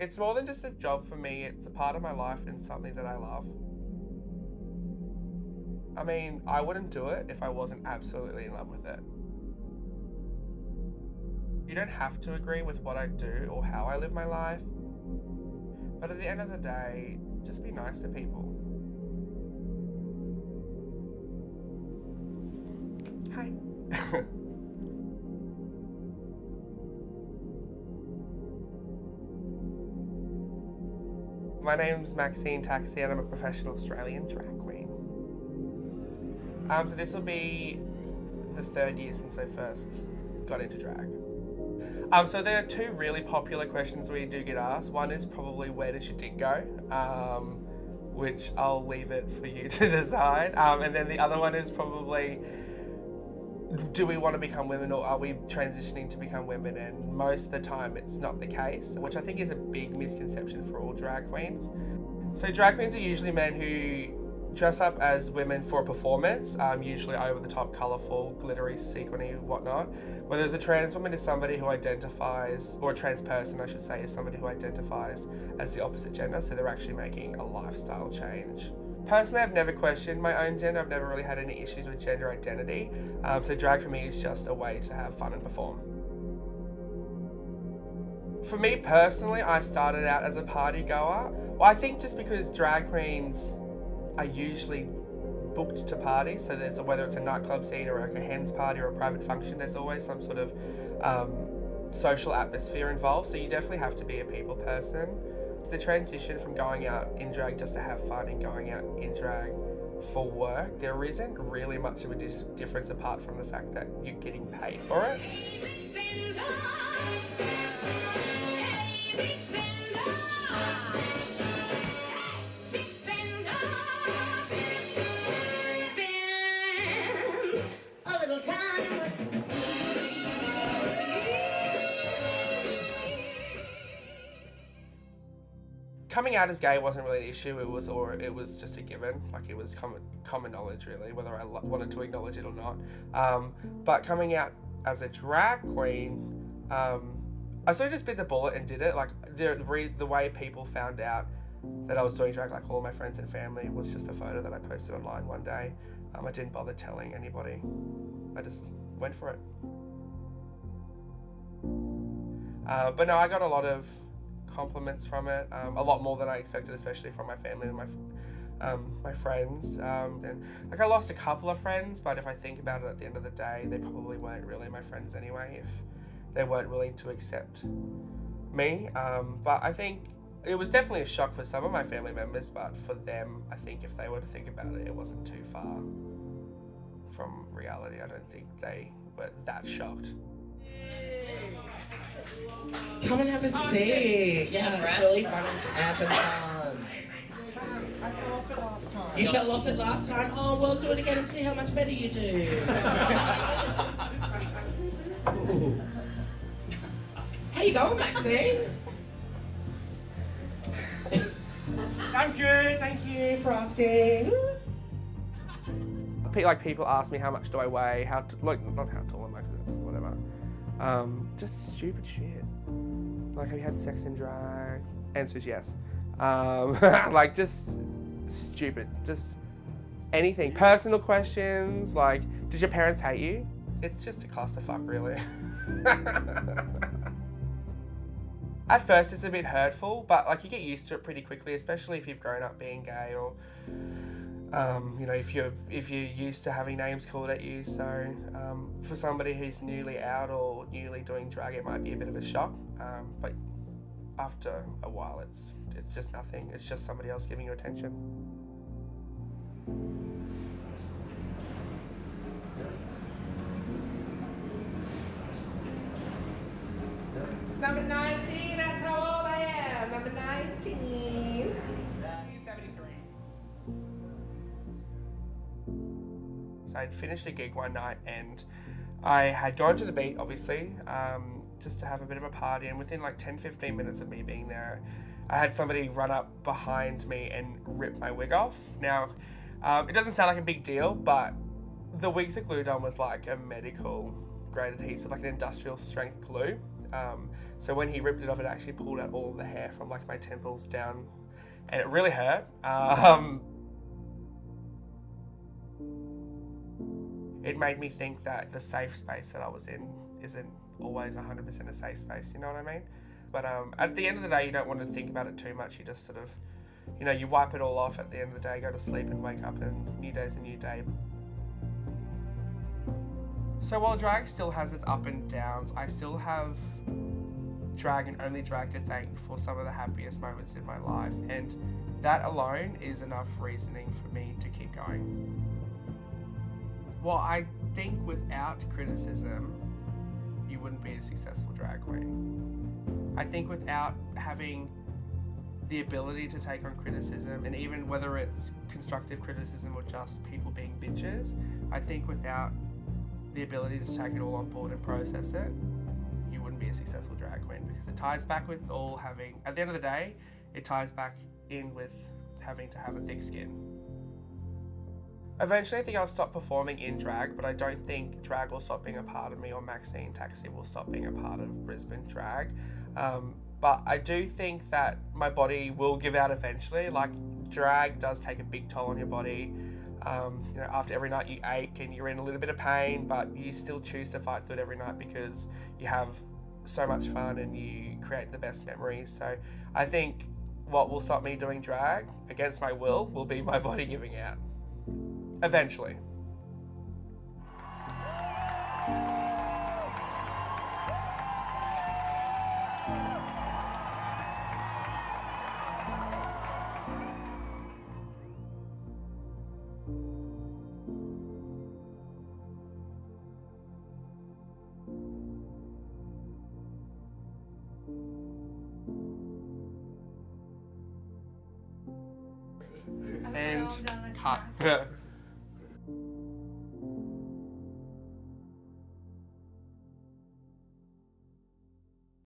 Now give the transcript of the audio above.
It's more than just a job for me, it's a part of my life and something that I love. I mean, I wouldn't do it if I wasn't absolutely in love with it. You don't have to agree with what I do or how I live my life, but at the end of the day, just be nice to people. Hi. My name's Maxine Taxi and I'm a professional Australian drag queen. So this will be the 3rd year since I first got into drag. So there are 2 really popular questions we do get asked. One is probably where does your dick go? Which I'll leave it for you to decide. And then the other one is probably, do we want to become women or are we transitioning to become women? And most of the time it's not the case, which I think is a big misconception for all drag queens. So drag queens are usually men who dress up as women for a performance, usually over the top, colourful, glittery, sequiny, whatnot. Whereas a trans woman is somebody who identifies, or a trans person I should say, is somebody who identifies as the opposite gender, so they're actually making a lifestyle change. Personally, I've never questioned my own gender. I've never really had any issues with gender identity. So drag for me is just a way to have fun and perform. For me personally, I started out as a party goer. Well, I think just because drag queens are usually booked to parties, so there's whether it's a nightclub scene or like a hen's party or a private function, there's always some sort of social atmosphere involved, so you definitely have to be a people person. The transition from going out in drag just to have fun and going out in drag for work, there isn't really much of a difference apart from the fact that you're getting paid for it. Coming out as gay wasn't really an issue, it was just a given, like it was common knowledge really, whether I wanted to acknowledge it or not. But coming out as a drag queen, I sort of just bit the bullet and did it. Like the way people found out that I was doing drag, like all my friends and family, was just a photo that I posted online one day. I didn't bother telling anybody, I just went for it. But no, I got a lot of compliments from it, a lot more than I expected, especially from my family and my friends. And like I lost a couple of friends, but if I think about it at the end of the day, they probably weren't really my friends anyway if they weren't willing to accept me. But I think it was definitely a shock for some of my family members, but for them, I think if they were to think about it, it wasn't too far from reality. I don't think they were that shocked. Come and have a seat. Yeah, it's really fun and fun. I fell off it last time. You fell off it last time? Oh, well, do it again and see how much better you do. How you going, Maxine? I'm good, thank you for asking. Like people ask me how much do I weigh, not how tall am I, because that's whatever. Just stupid shit. Like, have you had sex in drag? Answer's yes. Like, just stupid. Just anything. Personal questions, like, did your parents hate you? It's just a clusterfuck, really. At first, it's a bit hurtful, but, like, you get used to it pretty quickly, especially if you've grown up being gay or, you know, if you're used to having names called at you. So for somebody who's newly out or newly doing drag, it might be a bit of a shock. But after a while, it's just nothing. It's just somebody else giving you attention. Number 19, that's how old I am. Number 19. 73. So I'd finished a gig one night and I had gone to the beat, obviously, just to have a bit of a party, and within like 10-15 minutes of me being there, I had somebody run up behind me and rip my wig off. Now, it doesn't sound like a big deal, but the wigs are glued on with like a medical grade adhesive, like an industrial strength glue. So when he ripped it off, it actually pulled out all of the hair from like my temples down, and it really hurt. It made me think that the safe space that I was in isn't always 100% a safe space, you know what I mean? But at the end of the day, you don't want to think about it too much. You just sort of, you know, you wipe it all off at the end of the day, go to sleep and wake up, and new day's a new day. So while drag still has its up and downs, I still have drag and only drag to thank for some of the happiest moments in my life, and that alone is enough reasoning for me to keep going. Well, I think without criticism, you wouldn't be a successful drag queen. I think without having the ability to take on criticism, and even whether it's constructive criticism or just people being bitches, I think without the ability to take it all on board and process it, you wouldn't be a successful drag queen, because it ties back with all having, at the end of the day, it ties back in with having to have a thick skin. Eventually, I think I'll stop performing in drag, but I don't think drag will stop being a part of me, or Maxine Taxi will stop being a part of Brisbane drag. But I do think that my body will give out eventually. Like, drag does take a big toll on your body. You know, after every night you ache and you're in a little bit of pain, but you still choose to fight through it every night because you have so much fun and you create the best memories. So I think what will stop me doing drag against my will be my body giving out. Eventually. And cut.